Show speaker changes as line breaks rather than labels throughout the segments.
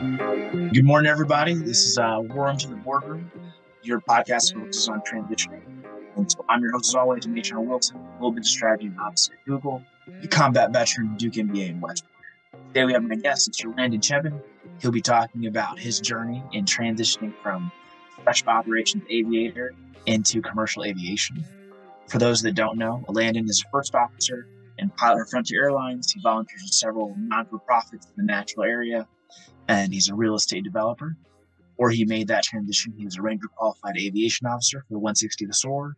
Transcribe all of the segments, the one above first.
Good morning, everybody. This is War into the Boardroom, your podcast focuses on transitioning. And so I'm your host, as always, Nathan Wilson, a little bit of strategy and officer at Google, the combat veteran, Duke MBA in West Point. Today we have my guest, Mr. Landon Cheben. He'll be talking about his journey in transitioning from special operations aviator into commercial aviation. For those that don't know, Landon is a first officer and pilot for Frontier Airlines. He volunteers with several non-for-profits in the Nashville area, and he's a real estate developer. Or he made that transition. He was a Ranger qualified aviation officer for the 160 the SOAR,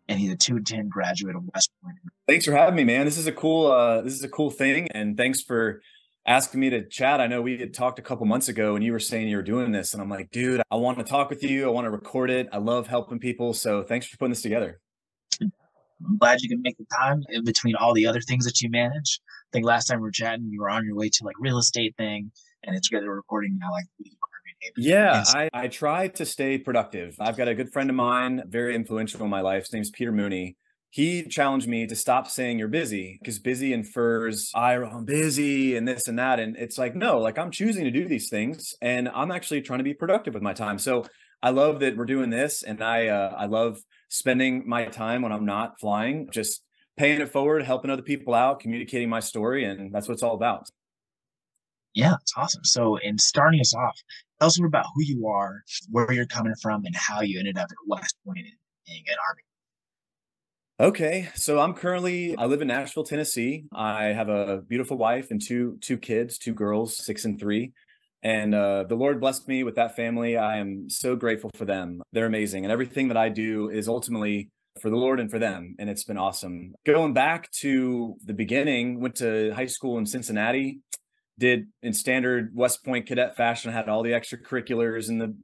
and he's a 210 graduate of West Point.
Thanks for having me, man. This is a cool thing, and thanks for asking me to chat. I know we had talked a couple months ago and you were saying you were doing this, and I'm like, dude, I want to talk with you. I want to record it. I love helping people. So thanks for putting this together.
I'm glad you can make the time in between all the other things that you manage. I think last time we were chatting, you were on your way to like real estate thing, and it's together recording now. Like,
yeah, I try to stay productive. I've got a good friend of mine, very influential in my life. His name's Peter Mooney. He challenged me to stop saying you're busy, because busy infers I'm busy and this and that. And it's like, no, like I'm choosing to do these things and I'm actually trying to be productive with my time. So I love that we're doing this, and I love spending my time when I'm not flying, just paying it forward, helping other people out, communicating my story. And that's what it's all about.
Yeah, it's awesome. So in starting us off, tell us a little about who you are, where you're coming from, and how you ended up at West Point and being an Army.
Okay, so I live in Nashville, Tennessee. I have a beautiful wife and two kids, two girls, 6 and 3. And the Lord blessed me with that family. I am so grateful for them. They're amazing. And everything that I do is ultimately for the Lord and for them. And it's been awesome. Going back to the beginning, went to high school in Cincinnati, did in standard West Point cadet fashion, had all the extracurriculars and the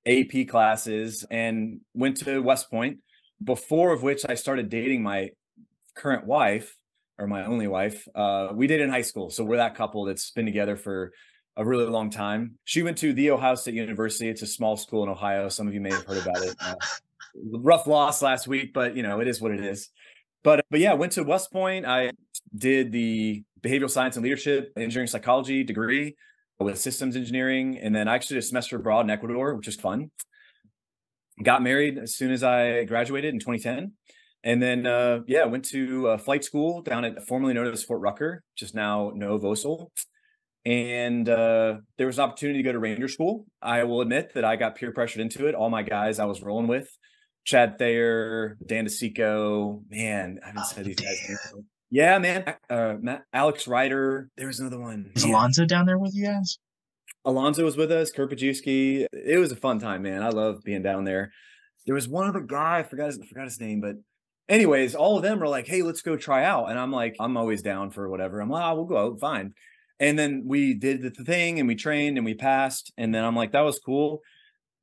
AP classes, and went to West Point, before of which I started dating my current wife, or my only wife. We dated in high school. So we're that couple that's been together for a really long time. She went to The Ohio State University. It's a small school in Ohio. Some of you may have heard about it. Rough loss last week, but it is what it is. But yeah, went to West Point. I did the behavioral science and leadership engineering psychology degree with systems engineering. And then I actually did a semester abroad in Ecuador, which is fun. Got married as soon as I graduated in 2010. And then, went to flight school down at formerly known as Fort Rucker, which is now Vosel. And there was an opportunity to go to Ranger school. I will admit that I got peer pressured into it. All my guys I was rolling with, Chad Thayer, Dan DeSico, man, I haven't said these guys' names. Yeah, man. Alex Ryder. There was another one.
Was Alonzo down there with you guys?
Alonzo was with us, Kerpajewski. It was a fun time, man. I love being down there. There was one other guy, I forgot his name, but anyways, all of them were like, hey, let's go try out. And I'm like, I'm always down for whatever. I'm like, we'll go, fine. And then we did the thing and we trained and we passed. And then I'm like, that was cool.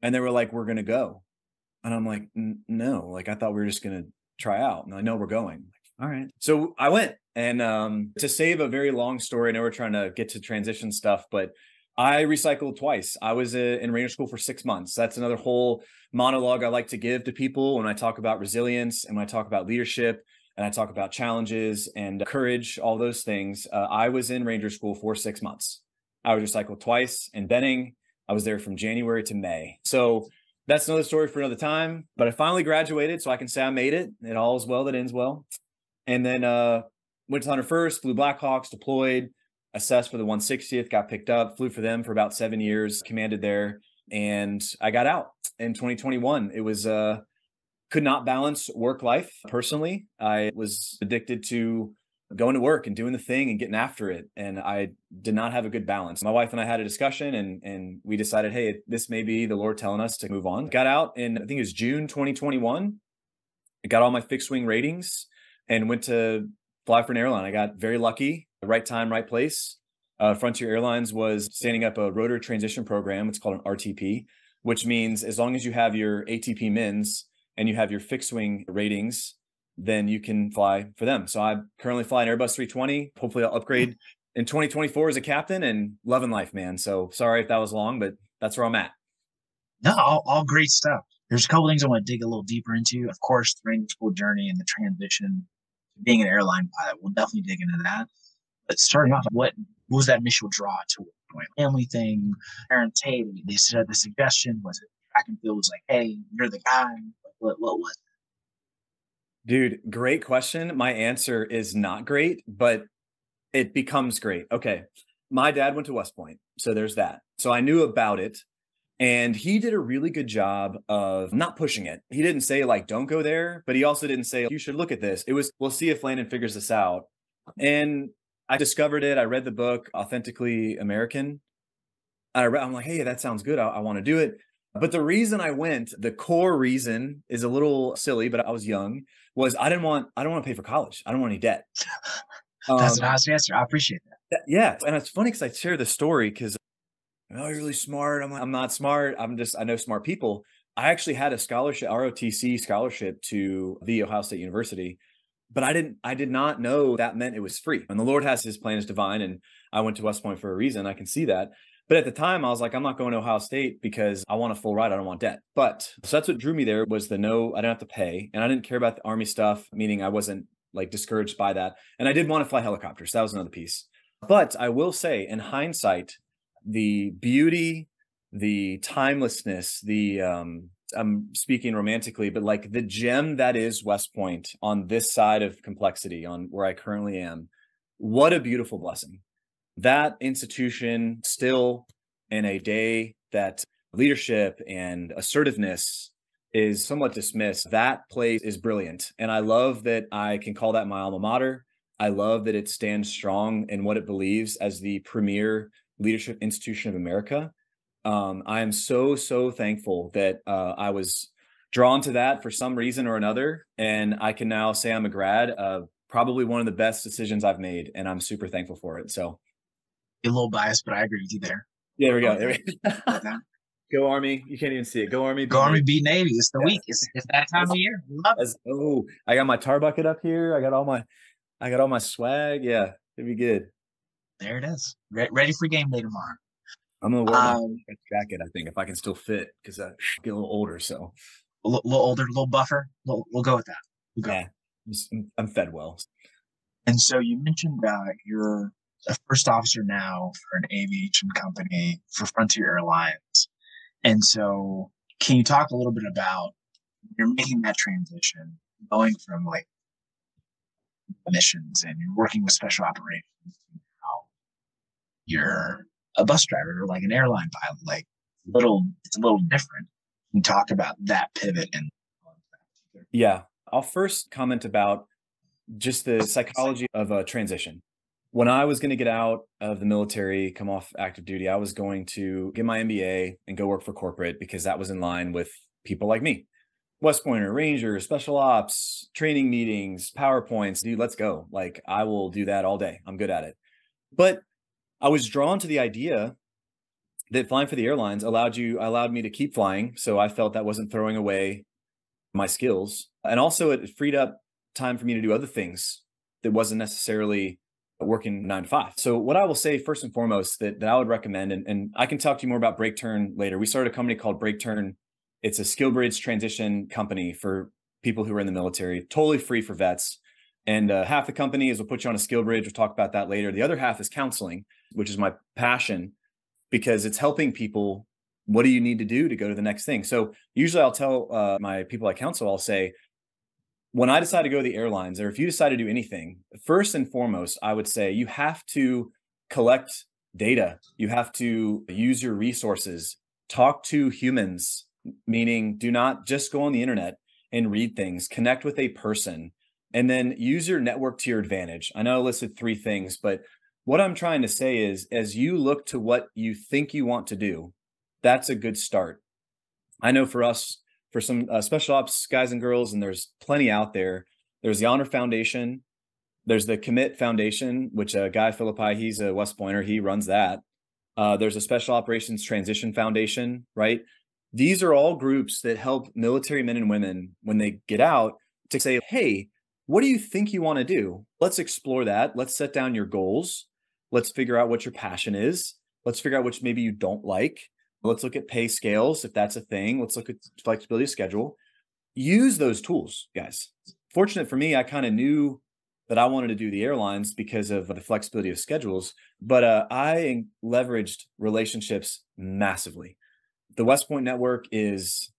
And they were like, we're going to go. And I'm like, no, like I thought we were just going to try out. And I know we're going. All right. So I went, and to save a very long story, I know we're trying to get to transition stuff, but I recycled twice. I was in Ranger school for 6 months. That's another whole monologue I like to give to people when I talk about resilience and when I talk about leadership and I talk about challenges and courage, all those things. I was in Ranger school for 6 months. I was recycled twice in Benning. I was there from January to May. So that's another story for another time. But I finally graduated, so I can say I made it. It all is well that ends well. And then went to 101st, flew Blackhawks, deployed, assessed for the 160th, got picked up, flew for them for about 7 years, commanded there. And I got out in 2021. It was could not balance work life personally. I was addicted to going to work and doing the thing and getting after it. And I did not have a good balance. My wife and I had a discussion, and we decided, hey, this may be the Lord telling us to move on. Got out in, I think it was June 2021. I got all my fixed wing ratings and went to fly for an airline. I got very lucky, the right time, right place. Frontier Airlines was standing up a rotor transition program. It's called an RTP, which means as long as you have your ATP mins and you have your fixed wing ratings, then you can fly for them. So I currently fly an Airbus 320. Hopefully I'll upgrade in 2024 as a captain, and loving life, man. So sorry if that was long, but that's where I'm at.
No, all great stuff. There's a couple things I want to dig a little deeper into. Of course, the Ranger school journey and the transition to being an airline pilot. We'll definitely dig into that. But starting off, what was that initial draw to Point? Family thing, parents, hey, they said the suggestion, was it track and field was like, hey, you're the guy? Like, what was
Dude, great question. My answer is not great, but it becomes great. Okay. My dad went to West Point, so there's that. So I knew about it. And he did a really good job of not pushing it. He didn't say, like, don't go there, but he also didn't say, you should look at this. It was, we'll see if Landon figures this out. And I discovered it. I read the book, Authentically American. I'm like, hey, that sounds good. I want to do it. But the reason I went, the core reason is a little silly, but I was young, was I don't want to pay for college. I don't want any debt.
That's an honest answer. I appreciate that.
Yeah. And it's funny because I share the story because, oh, you're really smart. I'm like, I'm not smart. I know smart people. I actually had a scholarship, ROTC scholarship to the Ohio State University, but I did not know that meant it was free. And the Lord has his plan is divine. And I went to West Point for a reason. I can see that. But at the time I was like, I'm not going to Ohio State because I want a full ride. I don't want debt. But so that's what drew me there was the no, I don't have to pay. And I didn't care about the Army stuff, meaning I wasn't like discouraged by that. And I did want to fly helicopters. That was another piece. But I will say in hindsight, the beauty, the timelessness, I'm speaking romantically, but like the gem that is West Point on this side of complexity, on where I currently am, what a beautiful blessing. That institution still in a day that leadership and assertiveness is somewhat dismissed, that place is brilliant. And I love that I can call that my alma mater. I love that it stands strong in what it believes as the premier leadership institution of America. I am so thankful that I was drawn to that for some reason or another. And I can now say I'm a grad of probably one of the best decisions I've made. And I'm super thankful for it. So
A little biased, but I agree with you there.
there we go. Go Army. You can't even see it. Go Army.
Go Army, beat Navy. It's the week. It's that time of year.
Oh, I got my tar bucket up here. I got all my swag. Yeah, it'd be good.
There it is. Ready for game day tomorrow.
I'm gonna wear my jacket, I think, if I can still fit, because I get a little older. So
a little older, a little buffer. We'll go with that.
Yeah, I'm fed well.
And so you mentioned you're a first officer now for an aviation company for Frontier Airlines. And so can you talk a little bit about you're making that transition, going from like missions and you're working with special operations to now you're a bus driver or like an airline pilot, like it's a little different. Can you talk about that pivot and
yeah, I'll first comment about just the psychology of a transition. When I was going to get out of the military, come off active duty, I was going to get my MBA and go work for corporate because that was in line with people like me. West Pointer, Ranger, special ops, training meetings, PowerPoints, dude, let's go. Like I will do that all day. I'm good at it. But I was drawn to the idea that flying for the airlines allowed me to keep flying. So I felt that wasn't throwing away my skills. And also it freed up time for me to do other things that wasn't necessarily working 9 to 5. So what I will say first and foremost that I would recommend, and I can talk to you more about Break Turn later. We started a company called Break Turn. It's a skill bridge transition company for people who are in the military, totally free for vets. And half the company is we'll put you on a skill bridge. We'll talk about that later. The other half is counseling, which is my passion because it's helping people. What do you need to do to go to the next thing? So usually I'll tell my people I counsel, I'll say, when I decide to go to the airlines, or if you decide to do anything, first and foremost, I would say you have to collect data. You have to use your resources, talk to humans, meaning do not just go on the internet and read things, connect with a person, and then use your network to your advantage. I know I listed 3 things, but what I'm trying to say is as you look to what you think you want to do, that's a good start. I know for us, for some special ops guys and girls, and there's plenty out there. There's the Honor Foundation. There's the Commit Foundation, which Guy Philippi, he's a West Pointer. He runs that. There's a Special Operations Transition Foundation, right? These are all groups that help military men and women when they get out to say, hey, what do you think you want to do? Let's explore that. Let's set down your goals. Let's figure out what your passion is. Let's figure out which maybe you don't like. Let's look at pay scales, if that's a thing. Let's look at flexibility of schedule. Use those tools, guys. Fortunate for me, I kind of knew that I wanted to do the airlines because of the flexibility of schedules, but I leveraged relationships massively. The West Point network is,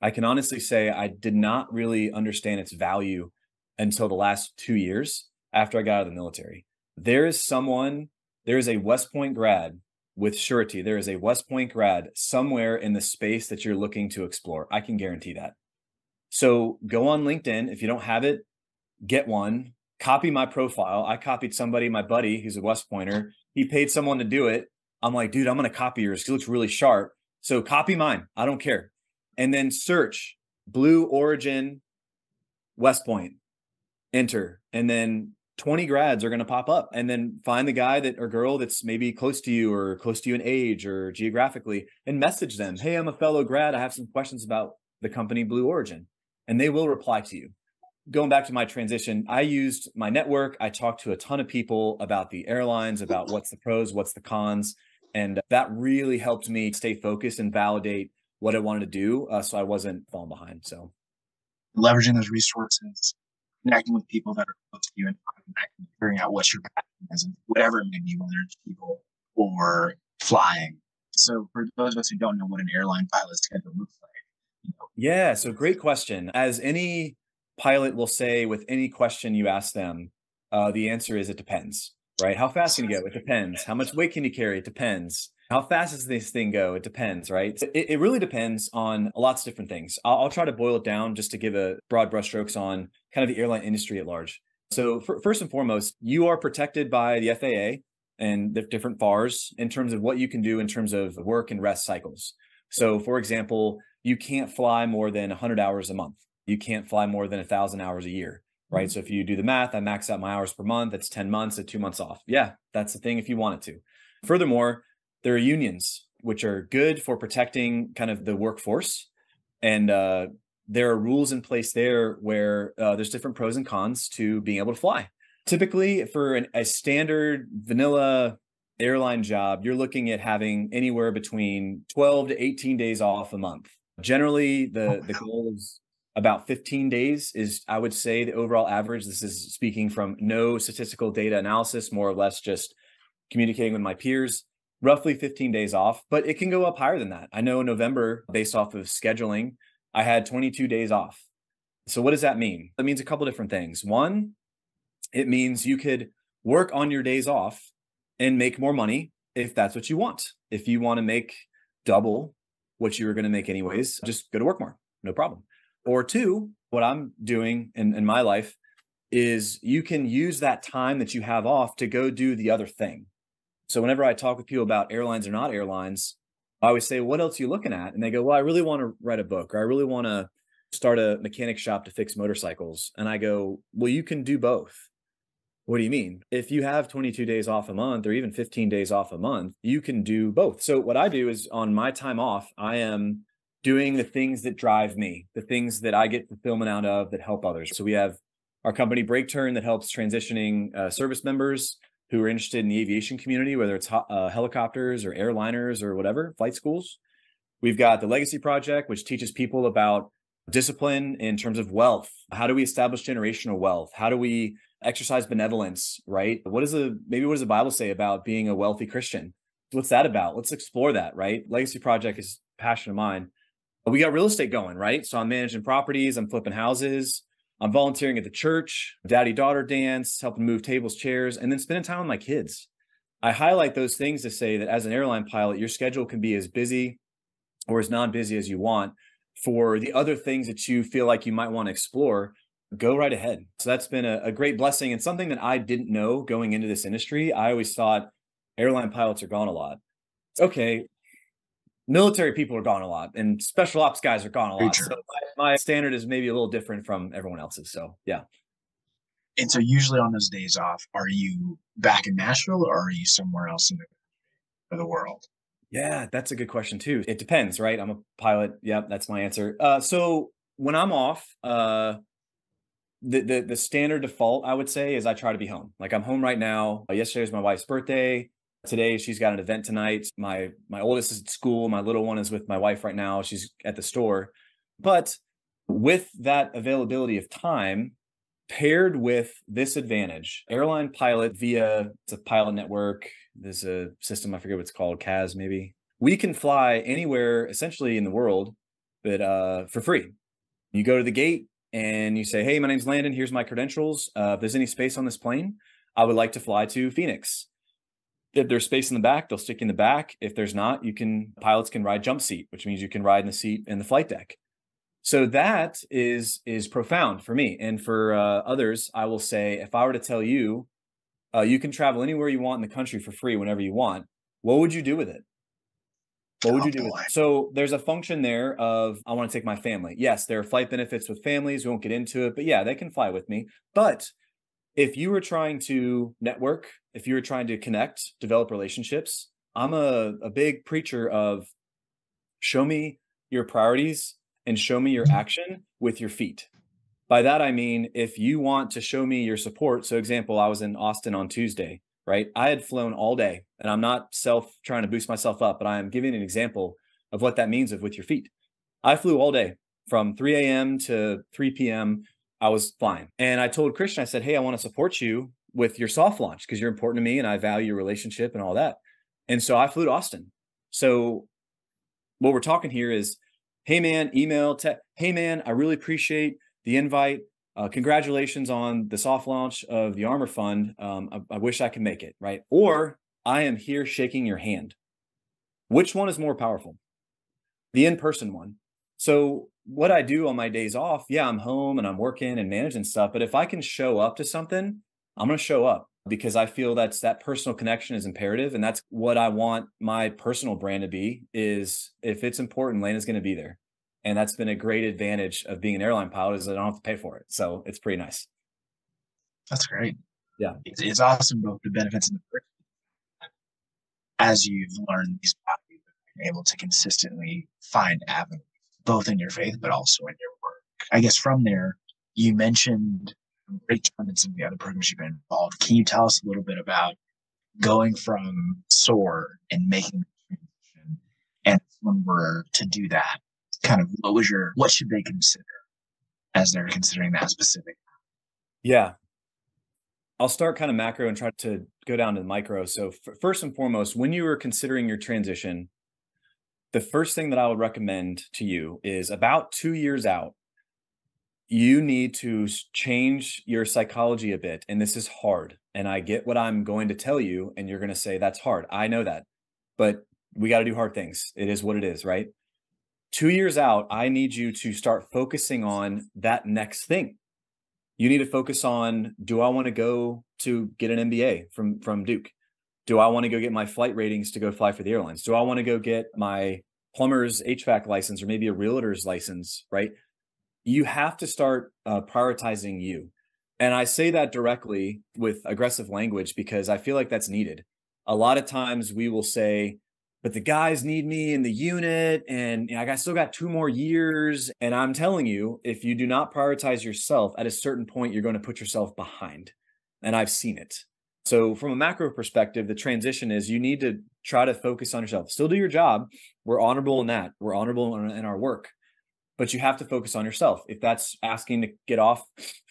I can honestly say, I did not really understand its value until the last 2 years after I got out of the military. There is a West Point grad with surety. There is a West Point grad somewhere in the space that you're looking to explore. I can guarantee that. So go on LinkedIn. If you don't have it, get one. Copy my profile. I copied somebody, my buddy, who's a West Pointer. He paid someone to do it. I'm like, dude, I'm going to copy yours. He looks really sharp. So copy mine. I don't care. And then search Blue Origin West Point, enter, and then 20 grads are going to pop up. And then find the guy that or girl that's maybe close to you or close to you in age or geographically and message them. Hey, I'm a fellow grad. I have some questions about the company Blue Origin. And they will reply to you. Going back to my transition, I used my network. I talked to a ton of people about the airlines, about what's the pros, what's the cons. And that really helped me stay focused and validate what I wanted to do, so I wasn't falling behind. So
Leveraging those resources, connecting with people that are close to you, and figuring out what your passion is, and whatever it may be, whether it's people or flying. So for those of us who don't know what an airline pilot schedule looks like,
yeah, so great question. As any pilot will say with any question you ask them, the answer is it depends, right? How fast can you go? It depends. How much weight can you carry? It depends. How fast does this thing go? It depends, right? So it really depends on lots of different things. I'll try to boil it down just to give a broad brushstrokes on kind of the airline industry at large. So first and foremost, you are protected by the FAA and the different FARs in terms of what you can do in terms of work and rest cycles. So for example, you can't fly more than 100 hours a month. You can't fly more than 1,000 hours a year, right? Mm-hmm. So if you do the math, I max out my hours per month. That's 10 months at 2 months off. Yeah, that's the thing if you want it to. Furthermore, there are unions, which are good for protecting kind of the workforce. And there are rules in place there where there's different pros and cons to being able to fly. Typically, for a standard vanilla airline job, you're looking at having anywhere between 12 to 18 days off a month. Generally, the goal is about 15 days is, I would say, the overall average. This is speaking from no statistical data analysis, more or less just communicating with my peers. Roughly 15 days off, but it can go up higher than that. I know in November, based off of scheduling, I had 22 days off. So what does that mean? That means a couple different things. One, it means you could work on your days off and make more money if that's what you want. If you want to make double what you were going to make anyways, just go to work more, no problem. Or two, what I'm doing in my life is you can use that time that you have off to go do the other thing. So whenever I talk with people about airlines or not airlines, I always say, what else are you looking at? And they go, well, I really want to write a book, or I really want to start a mechanic shop to fix motorcycles. And I go, well, you can do both. What do you mean? If you have 22 days off a month or even 15 days off a month, you can do both. So what I do is on my time off, I am doing the things that drive me, the things that I get fulfillment out of that help others. So we have our company Break Turn that helps transitioning service members who are interested in the aviation community, whether it's helicopters or airliners or whatever, flight schools. We've got the Legacy Project, which teaches people about discipline in terms of wealth. How do we establish generational wealth? How do we exercise benevolence, right? What does the Bible say about being a wealthy Christian? What's that about? Let's explore that, right? Legacy Project is a passion of mine. We got real estate going, right? So I'm managing properties, I'm flipping houses, I'm volunteering at the church, daddy-daughter dance, helping move tables, chairs, and then spending time with my kids. I highlight those things to say that as an airline pilot, your schedule can be as busy or as non-busy as you want. For the other things that you feel like you might want to explore, go right ahead. So that's been a great blessing and something that I didn't know going into this industry. I always thought airline pilots are gone a lot. Okay, military people are gone a lot and special ops guys are gone a lot. So my standard is maybe a little different from everyone else's. So, yeah.
And so usually on those days off, are you back in Nashville or are you somewhere else in the world?
Yeah, that's a good question too. It depends, right? I'm a pilot. Yeah, that's my answer. So when I'm off, the standard default, I would say, is I try to be home. Like I'm home right now. Yesterday was my wife's birthday. Today, she's got an event tonight. My oldest is at school. My little one is with my wife right now. She's at the store. But with that availability of time, Paired with this advantage, airline pilot via it's a pilot network. There's a system, I forget what it's called, CAS maybe. We can fly anywhere essentially in the world, but for free. You go to the gate and you say, hey, my name's Landon. Here's my credentials. If there's any space on this plane, I would like to fly to Phoenix. If there's space in the back, they'll stick you in the back. If there's not, pilots can ride jump seat, which means you can ride in the seat in the flight deck. So that is profound for me. And for others, I will say, if I were to tell you, you can travel anywhere you want in the country for free whenever you want, what would you do with it? What would you do with it? So there's a function there of, I want to take my family. Yes, there are flight benefits with families. We won't get into it, but yeah, they can fly with me. But if you were trying to network, if you were trying to connect, develop relationships, I'm a big preacher of show me your priorities and show me your action with your feet. By that, I mean, if you want to show me your support, so example, I was in Austin on Tuesday, right? I had flown all day, and I'm not trying to boost myself up, but I am giving an example of what that means with your feet. I flew all day from 3 a.m. to 3 p.m. I was flying. And I told Christian, I said, hey, I want to support you with your soft launch because you're important to me and I value your relationship and all that. And so I flew to Austin. So what we're talking here is, hey man, email, hey man, I really appreciate the invite. Congratulations on the soft launch of the Armor Fund. I wish I could make it, right? Or I am here shaking your hand. Which one is more powerful? The in-person one. So what I do on my days off, yeah, I'm home and I'm working and managing stuff. But if I can show up to something, I'm going to show up because I feel that personal connection is imperative. And that's what I want my personal brand to be, is if it's important, Lane is going to be there. And that's been a great advantage of being an airline pilot, is that I don't have to pay for it. So it's pretty nice.
That's great.
Yeah.
It's awesome, both the benefits and the perks. As you've learned these values, you've been able to consistently find avenues, both in your faith, but also in your work. I guess from there, you mentioned Regiment and some of the other programs you've been involved. Can you tell us a little bit about going from SOAR and making the transition? And if one were to do that, kind of what should they consider as they're considering that specific?
Yeah. I'll start kind of macro and try to go down to the micro. So first and foremost, when you are considering your transition, the first thing that I would recommend to you is about 2 years out, you need to change your psychology a bit. And this is hard. And I get what I'm going to tell you. And you're going to say, that's hard. I know that. But we got to do hard things. It is what it is, right? 2 years out, I need you to start focusing on that next thing. You need to focus on, do I want to go to get an MBA from Duke? Do I want to go get my flight ratings to go fly for the airlines? Do I want to go get my plumber's HVAC license or maybe a realtor's license, right? You have to start prioritizing you. And I say that directly with aggressive language because I feel like that's needed. A lot of times we will say, but the guys need me in the unit and I still got 2 more years. And I'm telling you, if you do not prioritize yourself, at a certain point, you're going to put yourself behind. And I've seen it. So from a macro perspective, the transition is you need to try to focus on yourself. Still do your job. We're honorable in that. We're honorable in our work. But you have to focus on yourself. If that's asking to get off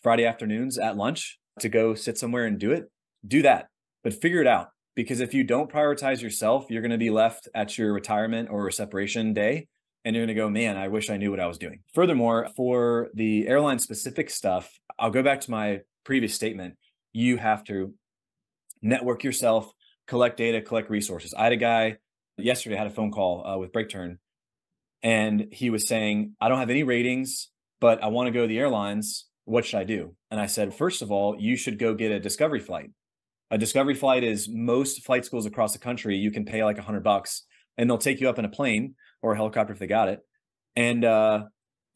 Friday afternoons at lunch to go sit somewhere and do it, do that. But figure it out. Because if you don't prioritize yourself, you're going to be left at your retirement or separation day. And you're going to go, man, I wish I knew what I was doing. Furthermore, for the airline specific stuff, I'll go back to my previous statement. You have to network yourself, collect data, collect resources. I had a guy yesterday, I had a phone call with BreakTurn. And he was saying, I don't have any ratings, but I want to go to the airlines. What should I do? And I said, first of all, you should go get a discovery flight. A discovery flight is most flight schools across the country. You can pay like $100 and they'll take you up in a plane or a helicopter if they got it and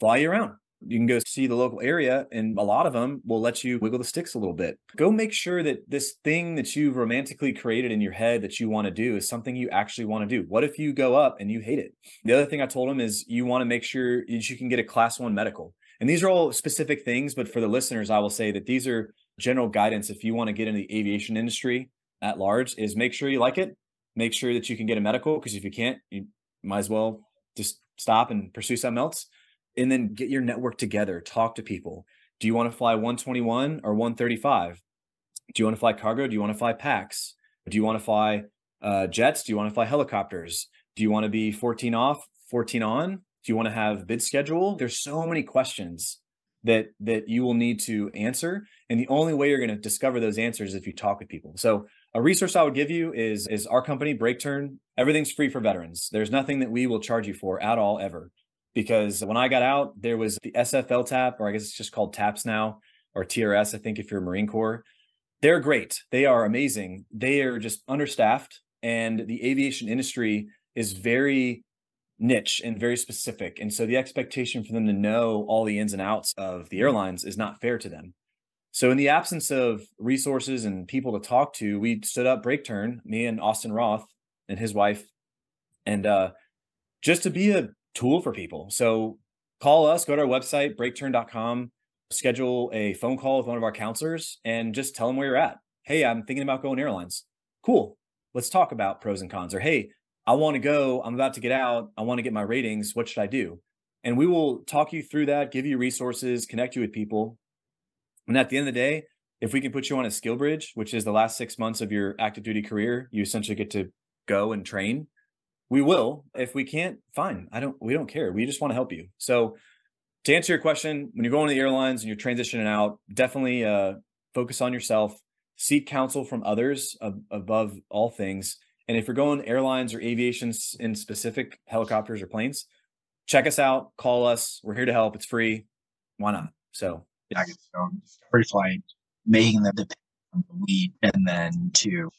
fly you around. You can go see the local area and a lot of them will let you wiggle the sticks a little bit. Go make sure that this thing that you've romantically created in your head that you want to do is something you actually want to do. What if you go up and you hate it? The other thing I told him is you want to make sure that you can get a Class 1 medical. And these are all specific things, but for the listeners, I will say that these are general guidance. If you want to get into the aviation industry at large, is make sure you like it. Make sure that you can get a medical, because if you can't, you might as well just stop and pursue something else. And then get your network together, talk to people, Do you want to fly 121 or 135? Do you want to fly cargo? Do you want to fly packs? Do you want to fly jets? Do you want to fly helicopters? Do you want to be 14 off, 14 on? Do you want to have bid schedule? There's so many questions that you will need to answer. And the only way you're going to discover those answers is if you talk with people. So a resource I would give you is our company, BreakTurn. Everything's free for veterans. There's nothing that we will charge you for at all, ever. Because when I got out, there was the SFL TAP, or I guess it's just called TAPS now, or TRS, I think, if you're Marine Corps. They're great. They are amazing. They are just understaffed. And the aviation industry is very niche and very specific. And so the expectation for them to know all the ins and outs of the airlines is not fair to them. So in the absence of resources and people to talk to, we stood up BreakTurn, me and Austin Roth and his wife, and just to be a tool for people. So call us, go to our website, breakturn.com, schedule a phone call with one of our counselors and just tell them where you're at. Hey, I'm thinking about going airlines. Cool. Let's talk about pros and cons. Or, hey, I want to go, I'm about to get out, I want to get my ratings, what should I do? And we will talk you through that, give you resources, connect you with people. And at the end of the day, if we can put you on a skill bridge, which is the last 6 months of your active duty career, you essentially get to go and train. We will. If we can't, fine. We don't care. We just want to help you. So to answer your question, when you're going to the airlines and you're transitioning out, definitely focus on yourself, seek counsel from others above all things. And if you're going airlines or aviation in specific, helicopters or planes, check us out, call us. We're here to help. It's free. Why not? So
I guess so. Discovery flight, making them depend on the lead, and then to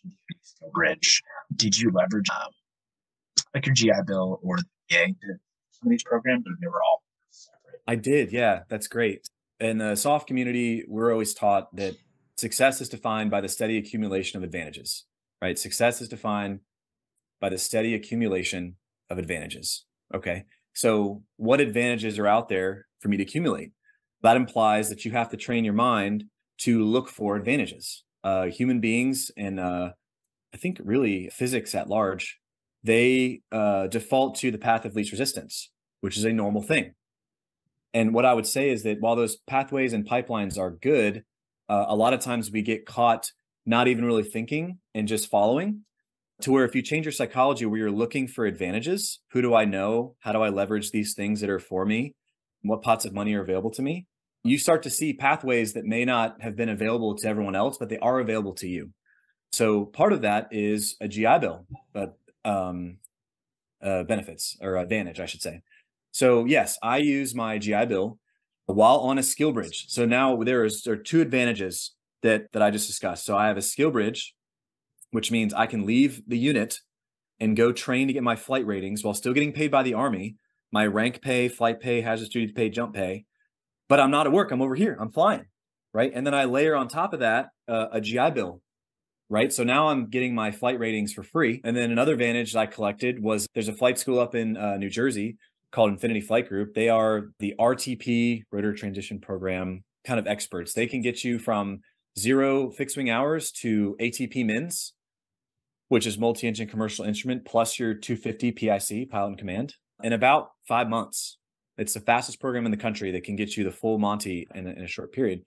skill bridge. Did you leverage like your GI Bill or the VA to some of these programs, or they were all separate?
I did. Yeah, that's great. In the SOF community, we're always taught that success is defined by the steady accumulation of advantages, right? Success is defined by the steady accumulation of advantages. Okay. So what advantages are out there for me to accumulate? That implies that you have to train your mind to look for advantages. Human beings and I think really physics at large, they default to the path of least resistance, which is a normal thing. And what I would say is that while those pathways and pipelines are good, a lot of times we get caught not even really thinking and just following, to where if you change your psychology where you're looking for advantages, who do I know? How do I leverage these things that are for me? What pots of money are available to me? You start to see pathways that may not have been available to everyone else, but they are available to you. So part of that is a GI Bill, benefits or advantage, I should say. So yes, I use my GI Bill while on a skill bridge. So now there are two advantages that I just discussed. So I have a skill bridge, which means I can leave the unit and go train to get my flight ratings while still getting paid by the Army, my rank pay, flight pay, hazardous duty pay, jump pay. But I'm not at work. I'm over here. I'm flying, right? And then I layer on top of that a GI Bill, right? So now I'm getting my flight ratings for free. And then another advantage that I collected was there's a flight school up in New Jersey called Infinity Flight Group. They are the RTP, Rotor Transition Program, kind of experts. They can get you from 0 fixed wing hours to ATP MINS, which is multi-engine commercial instrument, plus your 250 PIC, pilot in command, in about 5 months. It's the fastest program in the country that can get you the full Monty in a short period.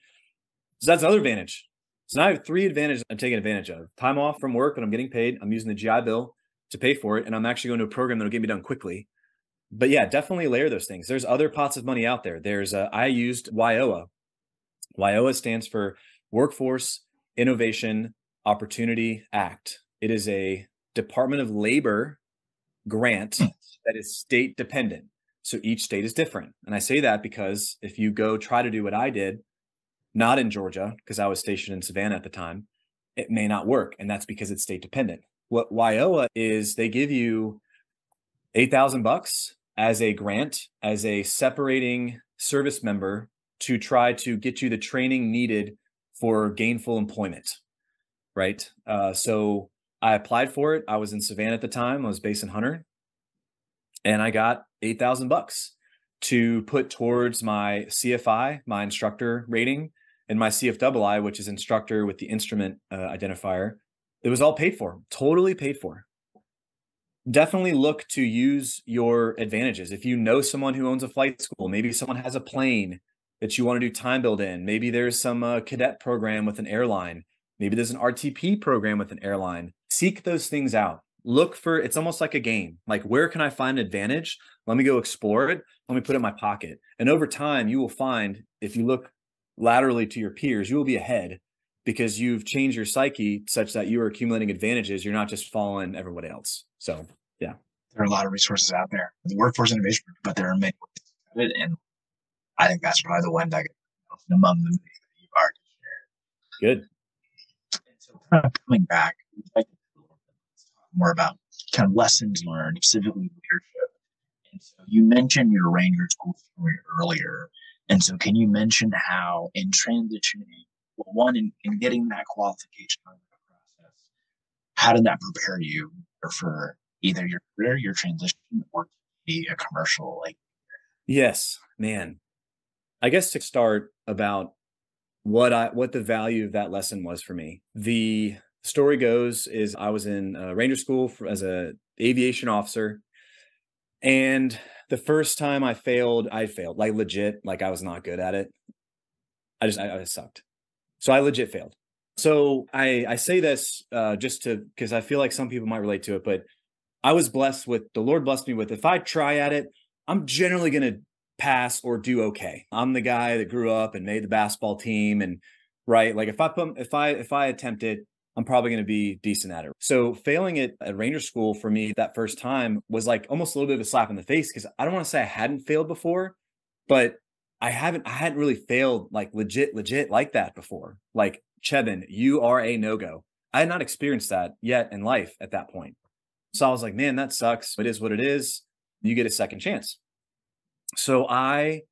So that's another advantage. So now I have 3 advantages I'm taking advantage of. Time off from work, but I'm getting paid. I'm using the GI Bill to pay for it. And I'm actually going to a program that'll get me done quickly. But yeah, definitely layer those things. There's other pots of money out there. I used WIOA. WIOA stands for Workforce Innovation Opportunity Act. It is a Department of Labor grant that is state dependent. So each state is different. And I say that because if you go try to do what I did, not in Georgia, because I was stationed in Savannah at the time, it may not work. And that's because it's state dependent. What WIOA is, they give you $8,000 as a grant, as a separating service member to try to get you the training needed for gainful employment, right? So I applied for it. I was in Savannah at the time. I was based in Hunter. And I got $8,000 to put towards my CFI, my instructor rating, and my CFII, which is instructor with the instrument identifier. It was all paid for, totally paid for. Definitely look to use your advantages. If you know someone who owns a flight school, maybe someone has a plane, that you want to do time build in. Maybe there's some cadet program with an airline. Maybe there's an RTP program with an airline. Seek those things out. Look for, it's almost like a game. Like, where can I find an advantage? Let me go explore it. Let me put it in my pocket. And over time, you will find, if you look laterally to your peers, you will be ahead because you've changed your psyche such that you are accumulating advantages. You're not just following everybody else. So, yeah.
There are a lot of resources out there. The workforce innovation, but there are many ways of it. And I think that's probably the one that among them that you've already shared.
Good.
And so kind of coming back, I'd like to talk more about kind of lessons learned, specifically leadership. And so you mentioned your Ranger School story earlier. And so can you mention how in transitioning, well, one, in getting that qualification on that process, how did that prepare you for either your career, your transition, or to be a commercial? Like,
yes, man. I guess to start about what the value of that lesson was for me. The story goes is I was in Ranger School as a aviation officer, and the first time I failed like legit, like I was not good at it. I sucked. So I legit failed. So I say this just because I feel like some people might relate to it, but I was blessed with, the Lord blessed me with, if I try at it, I'm generally going to pass or do okay. I'm the guy that grew up and made the basketball team, and right, like if I attempt it, I'm probably going to be decent at it. So failing it at Ranger School for me that first time was like almost a little bit of a slap in the face, because I don't want to say I hadn't failed before, but I hadn't really failed like legit like that before. Like, Cheben, you are a no-go. I had not experienced that yet in life at that point. So I was like, man, that sucks. It is what it is. You get a second chance. So I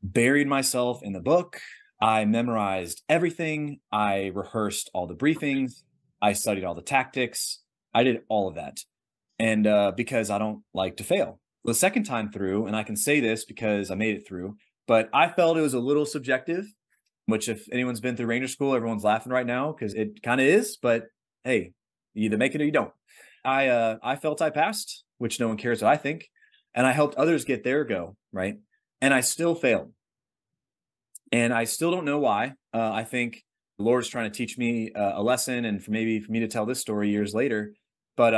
buried myself in the book. I memorized everything. I rehearsed all the briefings. I studied all the tactics. I did all of that. And because I don't like to fail. The second time through, and I can say this because I made it through, but I felt it was a little subjective, which if anyone's been through Ranger School, everyone's laughing right now because it kind of is. But hey, you either make it or you don't. I felt I passed, which no one cares what I think. And I helped others get their go, right? And I still failed. And I still don't know why. I think the Lord is trying to teach me a lesson, and for me to tell this story years later. But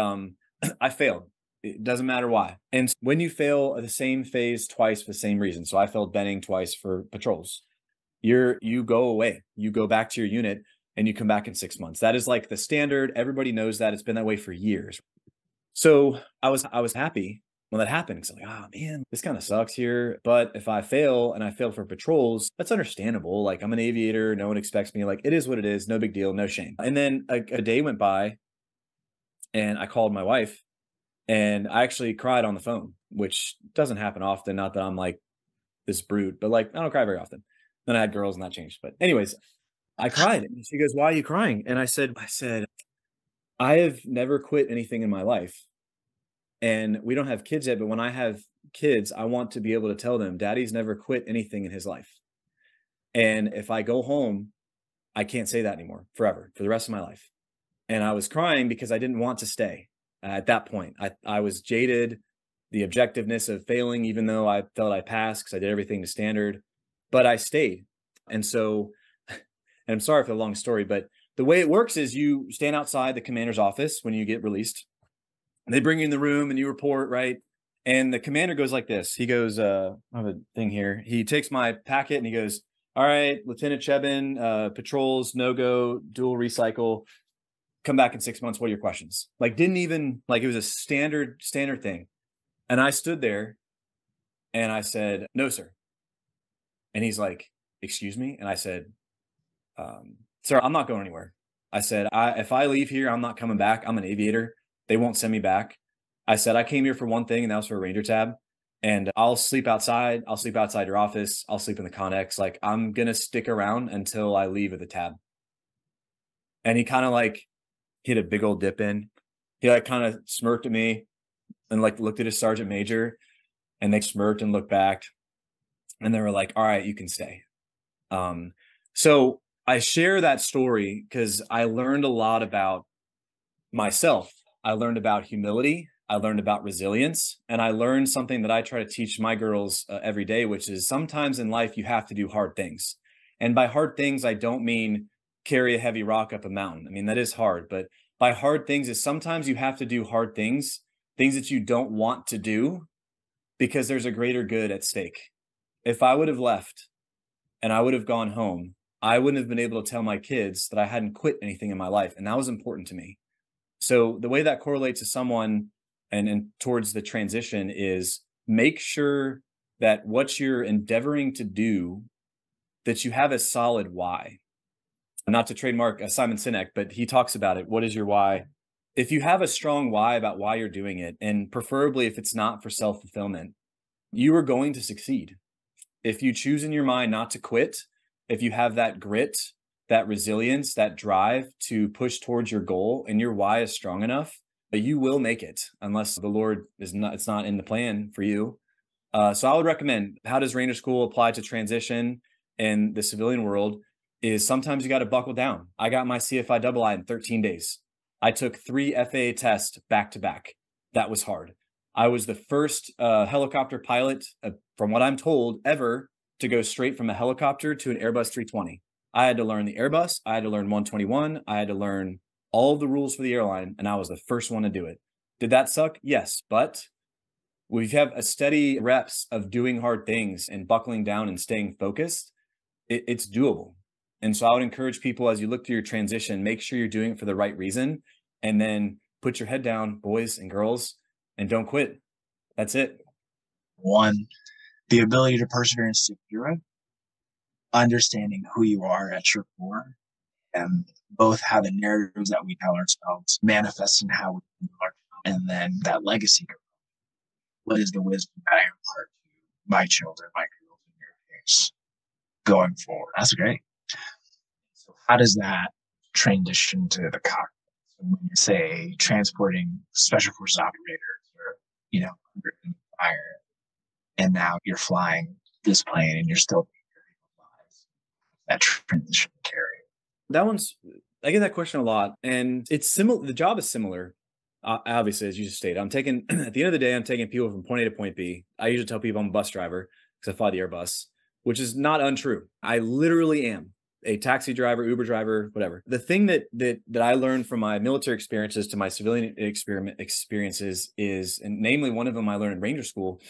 I failed. It doesn't matter why. And when you fail the same phase twice for the same reason, so I failed Benning twice for patrols, you go away. You go back to your unit and you come back in 6 months. That is like the standard. Everybody knows that. It's been that way for years. So I was happy when that happened, because I'm like, oh man, this kind of sucks here. But if I fail and I fail for patrols, that's understandable. Like, I'm an aviator. No one expects me. Like, it is what it is. No big deal. No shame. And then a day went by and I called my wife, and I actually cried on the phone, which doesn't happen often. Not that I'm like this brute, but like, I don't cry very often. Then I had girls and that changed. But anyways, I cried. And she goes, why are you crying? And I said, I have never quit anything in my life. And we don't have kids yet, but when I have kids, I want to be able to tell them, Daddy's never quit anything in his life. And if I go home, I can't say that anymore forever, for the rest of my life. And I was crying because I didn't want to stay at that point. I was jaded, the objectiveness of failing, even though I felt I passed because I did everything to standard, but I stayed. And so, and I'm sorry for the long story, but the way it works is you stand outside the commander's office when you get released. They bring you in the room and you report, right? And the commander goes like this. He goes, I have a thing here. He takes my packet and he goes, all right, Lieutenant Cheben, patrols, no-go, dual recycle, come back in 6 months. What are your questions? Like, didn't even, like, it was a standard thing. And I stood there and I said, no, sir. And he's like, excuse me? And I said, sir, I'm not going anywhere. I said, if I leave here, I'm not coming back. I'm an aviator. They won't send me back. I said, I came here for one thing, and that was for a Ranger tab. And I'll sleep outside. I'll sleep outside your office. I'll sleep in the Connex. Like, I'm going to stick around until I leave with the tab. And he kind of like hit a big old dip in. He like kind of smirked at me and like looked at his sergeant major, and they smirked and looked back. And they were like, all right, you can stay. So I share that story because I learned a lot about myself. I learned about humility. I learned about resilience, and I learned something that I try to teach my girls every day, which is sometimes in life you have to do hard things. And by hard things, I don't mean carry a heavy rock up a mountain. I mean, that is hard, but by hard things is sometimes you have to do hard things, things that you don't want to do because there's a greater good at stake. If I would have left and I would have gone home, I wouldn't have been able to tell my kids that I hadn't quit anything in my life. And that was important to me. So the way that correlates to someone and towards the transition is make sure that what you're endeavoring to do, that you have a solid why. Not to trademark Simon Sinek, but he talks about it. What is your why? If you have a strong why about why you're doing it, and preferably if it's not for self-fulfillment, you are going to succeed. If you choose in your mind not to quit, if you have that grit, that resilience, that drive to push towards your goal, and your why is strong enough, you will make it unless the Lord it's not in the plan for you. So I would recommend, how does Ranger School apply to transition in the civilian world? Is sometimes you got to buckle down. I got my CFI in 13 days. I took 3 FAA tests back to back. That was hard. I was the first helicopter pilot, from what I'm told, ever to go straight from a helicopter to an Airbus 320. I had to learn the Airbus. I had to learn 121. I had to learn all of the rules for the airline, and I was the first one to do it. Did that suck? Yes, but we have a steady reps of doing hard things and buckling down and staying focused. It's doable. And so I would encourage people, as you look through your transition, make sure you're doing it for the right reason, and then put your head down, boys and girls, and don't quit. That's it.
1, the ability to persevere and stick through it, understanding who you are at your core, and both how the narratives that we tell ourselves manifest in how we are, and then that legacy. What is the wisdom that I impart to my children, my girls, in your case, going forward? That's great. So how does that transition to the cockpit? So when you say transporting special forces operators or, under fire, and now you're flying this plane and you're still that transition carry.
I get that question a lot, and it's similar. The job is similar. Obviously, as you just stated, I'm taking, at the end of the day, I'm taking people from point A to point B. I usually tell people I'm a bus driver because I fly the Airbus, which is not untrue. I literally am a taxi driver, Uber driver, whatever. The thing that I learned from my military experiences to my civilian experiences is, and namely one of them I learned in Ranger School,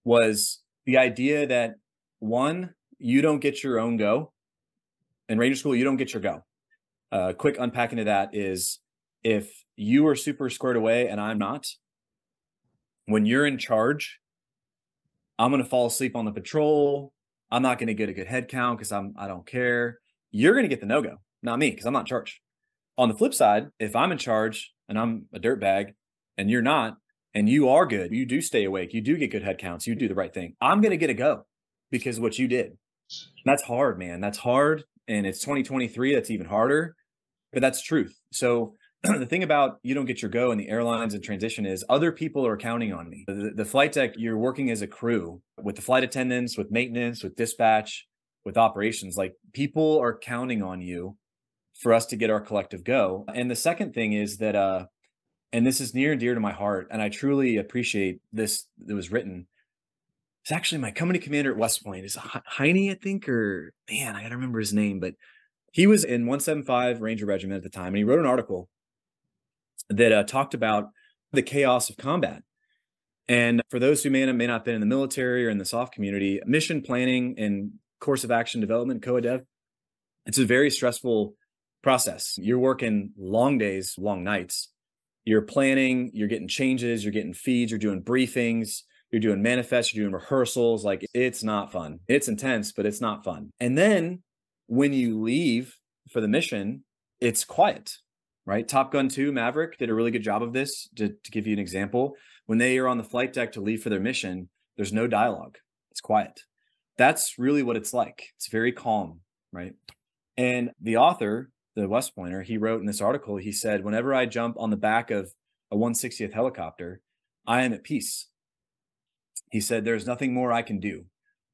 was the idea that, one, you don't get your own go. In Ranger School, you don't get your go. Quick unpacking of that is, if you are super squared away and I'm not, when you're in charge, I'm going to fall asleep on the patrol. I'm not going to get a good head count because I don't care. You're going to get the no-go, not me, because I'm not in charge. On the flip side, if I'm in charge and I'm a dirtbag and you're not, and you are good, you do stay awake, you do get good head counts, you do the right thing, I'm going to get a go because of what you did. And that's hard, man. That's hard. And it's 2023. That's even harder, but that's truth. So the thing about you don't get your go in the airlines and transition is other people are counting on me. The flight deck, you're working as a crew with the flight attendants, with maintenance, with dispatch, with operations. Like, people are counting on you for us to get our collective go. And the second thing is that, and this is near and dear to my heart, and I truly appreciate this that was written. It's actually my company commander at West Point. Is Heine, I think, or man, I gotta remember his name, but he was in 175 Ranger Regiment at the time, and he wrote an article that talked about the chaos of combat. And for those who may not have been in the military or in the soft community, mission planning and course of action development, COADEV, it's a very stressful process. You're working long days, long nights. You're planning, you're getting changes, you're getting feeds, you're doing briefings, you're doing manifests, you're doing rehearsals. Like, it's not fun. It's intense, but it's not fun. And then when you leave for the mission, it's quiet, right? Top Gun 2 Maverick did a really good job of this. To give you an example, when they are on the flight deck to leave for their mission, there's no dialogue. It's quiet. That's really what it's like. It's very calm, right? And the author, the West Pointer, he wrote in this article, he said, whenever I jump on the back of a 160th helicopter, I am at peace. He said, there's nothing more I can do.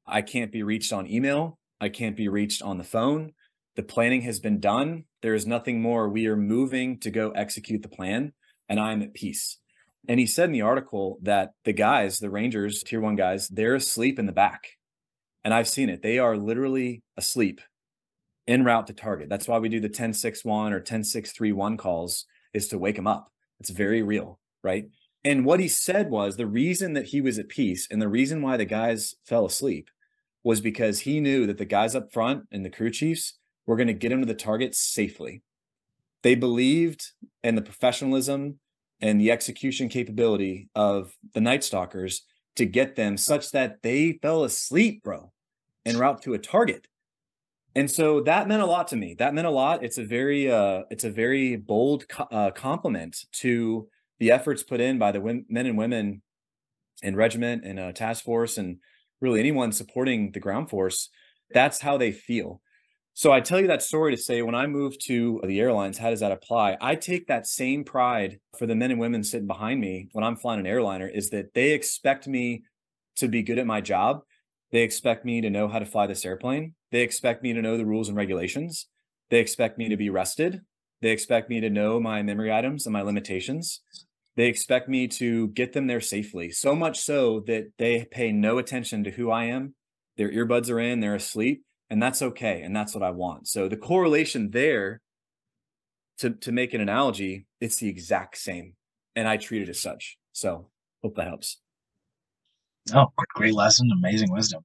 I can't be reached on email. I can't be reached on the phone. The planning has been done. There is nothing more. We are moving to go execute the plan, and I'm at peace. And he said in the article that the guys, the Rangers, tier 1 guys, they're asleep in the back. And I've seen it. They are literally asleep en route to target. That's why we do the 10-6-1 or 10-6-3-1 calls, is to wake them up. It's very real, right? And what he said was the reason that he was at peace and the reason why the guys fell asleep was because he knew that the guys up front and the crew chiefs were going to get him to the target safely. They believed in the professionalism and the execution capability of the Night Stalkers to get them such that they fell asleep, bro, en route to a target. And so that meant a lot to me. That meant a lot. It's a very bold compliment to the efforts put in by the men and women in Regiment and Task Force and really anyone supporting the ground force. That's how they feel. So I tell you that story to say, when I moved to the airlines, how does that apply? I take that same pride for the men and women sitting behind me when I'm flying an airliner, is that they expect me to be good at my job. They expect me to know how to fly this airplane. They expect me to know the rules and regulations. They expect me to be rested. They expect me to know my memory items and my limitations. They expect me to get them there safely, so much so that they pay no attention to who I am. Their earbuds are in, they're asleep, and that's okay. And that's what I want. So the correlation there, to make an analogy, it's the exact same. And I treat it as such. So hope that helps.
Oh, great lesson, amazing wisdom.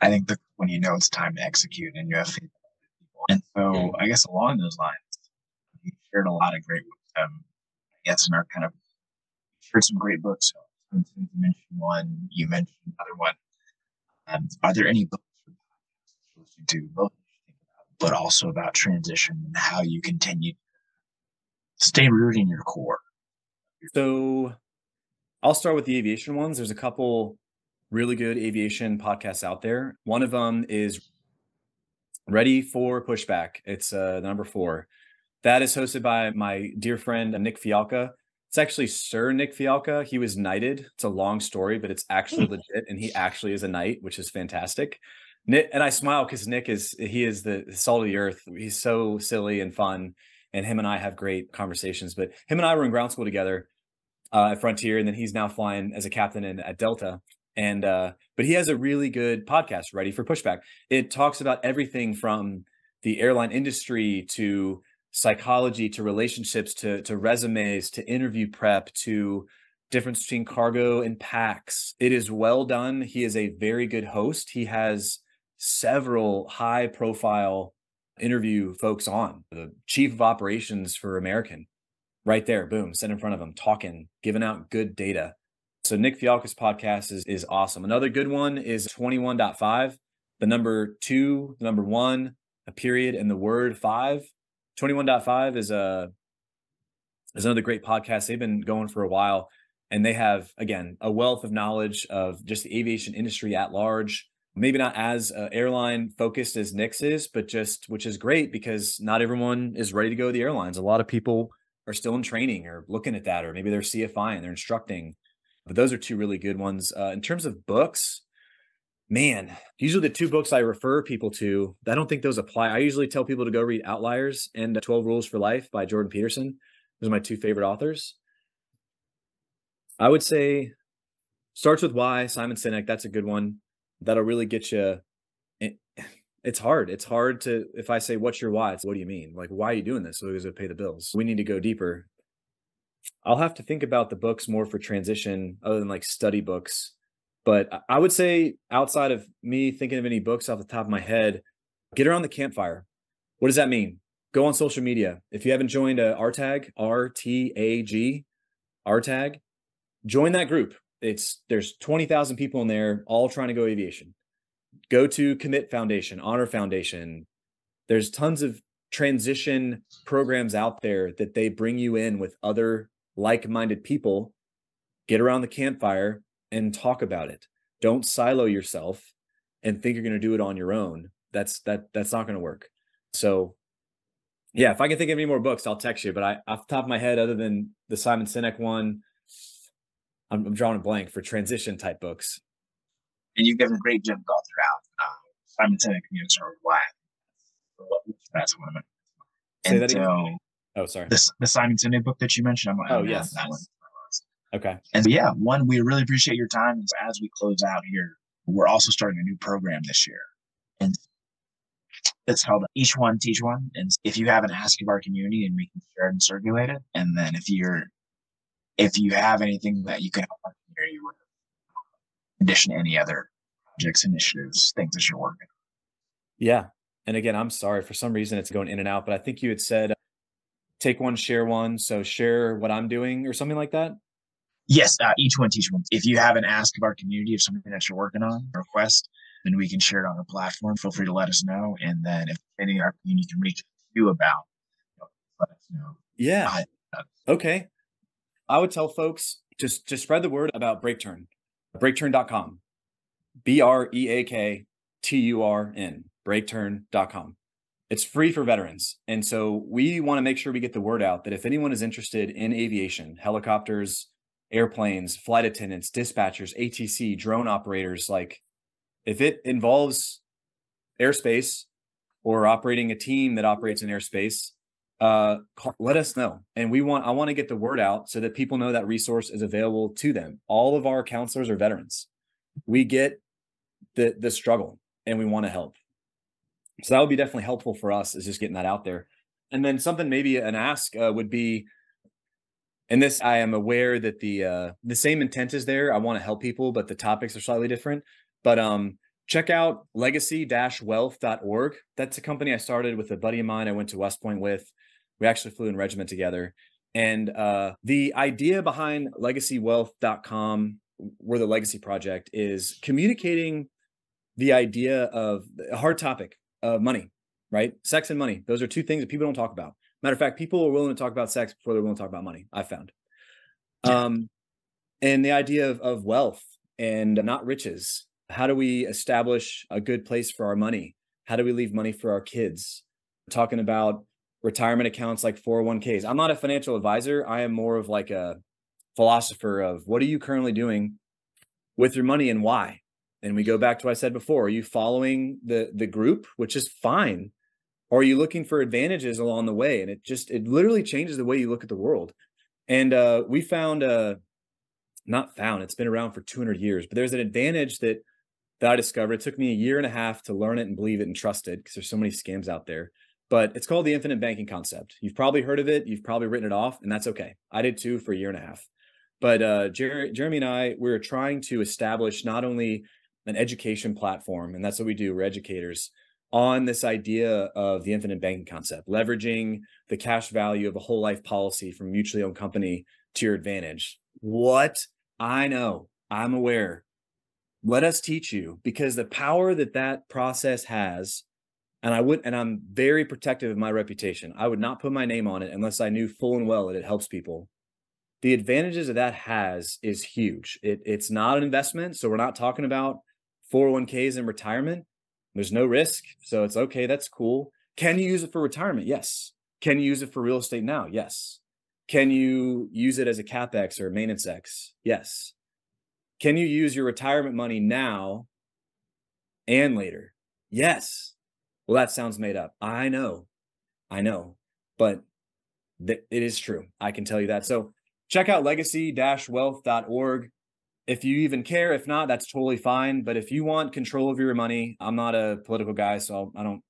I think that when you know it's time to execute and you have faith in people. And so I guess along those lines, you shared a lot of great wisdom. I guess in our kind of shared some great books. So you mentioned one, you mentioned another one. Are there any books or podcasts you listen to, both but also about transition and how you continue to stay rooted in your core?
So I'll start with the aviation ones. There's a couple really good aviation podcasts out there. One of them is Ready for Pushback. It's number 4. That is hosted by my dear friend Nick Fialka. It's actually Sir Nick Fialka. He was knighted. It's a long story, but it's actually legit, and he actually is a knight, which is fantastic. Nick, and I smile because Nick is the salt of the earth. He's so silly and fun, and him and I have great conversations. But him and I were in ground school together at Frontier, and then he's now flying as a captain at Delta. And but he has a really good podcast, Ready for Pushback. It talks about everything from the airline industry to psychology to relationships to resumes to interview prep to difference between cargo and packs. It is well done. He is a very good host. He has several high profile interview folks on. The chief of operations for American, right there, boom, sit in front of him, talking, giving out good data. So Nick Fialka's podcast is awesome. Another good one is 21.5, the number 2, the number 1, a period, and the word 5. 21.5 is another great podcast. They've been going for a while, and they have, again, a wealth of knowledge of just the aviation industry at large. Maybe not as airline focused as Nick's is, but just, which is great because not everyone is ready to go to the airlines. A lot of people are still in training or looking at that, or maybe they're CFI and they're instructing. But those are 2 really good ones. In terms of books, man, usually the 2 books I refer people to, I don't think those apply. I usually tell people to go read Outliers and 12 Rules for Life by Jordan Peterson. Those are my 2 favorite authors. I would say Starts with Why, Simon Sinek. That's a good one. That'll really get you. It's hard. It's hard to, if I say, what's your why? It's, what do you mean? Like, why are you doing this? So because it pay the bills. We need to go deeper. I'll have to think about the books more for transition other than like study books. But I would say, outside of me thinking of any books off the top of my head, get around the campfire. What does that mean? Go on social media. If you haven't joined RTAG, RTAG, RTAG, join that group. There's 20,000 people in there, all trying to go aviation. Go to Commit Foundation, Honor Foundation. There's tons of transition programs out there that they bring you in with other like-minded people. Get around the campfire and talk about it. Don't silo yourself and think you're going to do it on your own. That's not going to work. So yeah, if I can think of any more books, I'll text you. But off the top of my head, other than the Simon Sinek one, I'm drawing a blank for transition type books.
And you've given great gems all throughout. Simon Sinek, Start with Why. That's one of them.
Say that again. Oh, sorry.
The Simon Sinek book that you mentioned.
Oh, yes.
That one.
Okay.
And so, yeah, one, we really appreciate your time. As we close out here, we're also starting a new program this year. And it's called Each One Teach One. And if you have an ask of our community, and we can share it and circulate it. And then if you have anything that you can help our community with, in addition to any other projects, initiatives, things that you're working on.
Yeah. And again, I'm sorry for some reason it's going in and out, but I think you had said take one, share one. So share what I'm doing or something like that.
Yes, Each One Teach One. If you have an ask of our community of something that you're working on, request, then we can share it on the platform. Feel free to let us know. And then if any of our community can reach you about, let us know.
Yeah. Okay. I would tell folks just spread the word about BreakTurn, breakturn.com, BreakTurn, breakturn.com. It's free for veterans. And so we want to make sure we get the word out that if anyone is interested in aviation, helicopters, airplanes, flight attendants, dispatchers, ATC, drone operators, like if it involves airspace or operating a team that operates in airspace, let us know. And I want to get the word out so that people know that resource is available to them. All of our counselors are veterans. We get the struggle and we want to help. So that would be definitely helpful for us, is just getting that out there. And then something, maybe an ask would be, and this, I am aware that the same intent is there. I want to help people, but the topics are slightly different. But check out legacy-wealth.org. That's a company I started with a buddy of mine I went to West Point with. We actually flew in Regiment together. And the idea behind legacywealth.com, we're the Legacy Project, is communicating the idea of a hard topic of money, right? Sex and money. Those are two things that people don't talk about. Matter of fact, people are willing to talk about sex before they're willing to talk about money, I've found.
Yeah.
And the idea of wealth and not riches. How do we establish a good place for our money? How do we leave money for our kids? We're talking about retirement accounts like 401ks. I'm not a financial advisor. I am more of like a philosopher of what are you currently doing with your money and why? And we go back to what I said before. Are you following the group, which is fine? Or are you looking for advantages along the way? And it literally changes the way you look at the world. And we found, it's been around for 200 years, but there's an advantage that I discovered. It took me a year and a half to learn it and believe it and trust it, because there's so many scams out there. But it's called the infinite banking concept. You've probably heard of it. You've probably written it off, and that's okay. I did too for a year and a half. But Jeremy and I, we're trying to establish not only an education platform, and that's what we do, we're educators, on this idea of the infinite banking concept, leveraging the cash value of a whole life policy from a mutually owned company to your advantage. What? I know, I'm aware. Let us teach you, because the power that process has, and I'm very protective of my reputation. I would not put my name on it unless I knew full and well that it helps people. The advantages that has is huge. It's not an investment. So we're not talking about 401ks and retirement. There's no risk. So it's okay. That's cool. Can you use it for retirement? Yes. Can you use it for real estate now? Yes. Can you use it as a CapEx or maintenance X? Yes. Can you use your retirement money now and later? Yes. Well, that sounds made up. I know, but it is true. I can tell you that. So check out legacy-wealth.org. If you even care. If not, that's totally fine. But if you want control of your money, I'm not a political guy, so I don't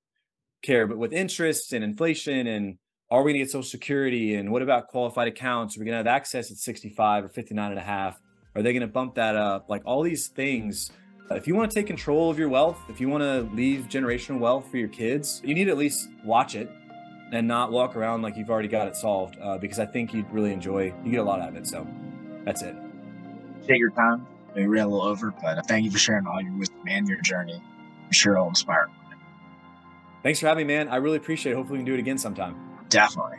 care. But with interest and inflation, and are we going to get Social Security? And what about qualified accounts? Are we going to have access at 65 or 59 and a half? Are they going to bump that up? Like all these things. If you want to take control of your wealth, if you want to leave generational wealth for your kids, you need to at least watch it and not walk around like you've already got it solved, because I think you'd really you get a lot out of it. So that's it.
Take your time. We ran a little over, but thank you for sharing all your wisdom and your journey. I'm sure it'll inspire.
Thanks for having me, man. I really appreciate it. Hopefully we can do it again sometime.
Definitely.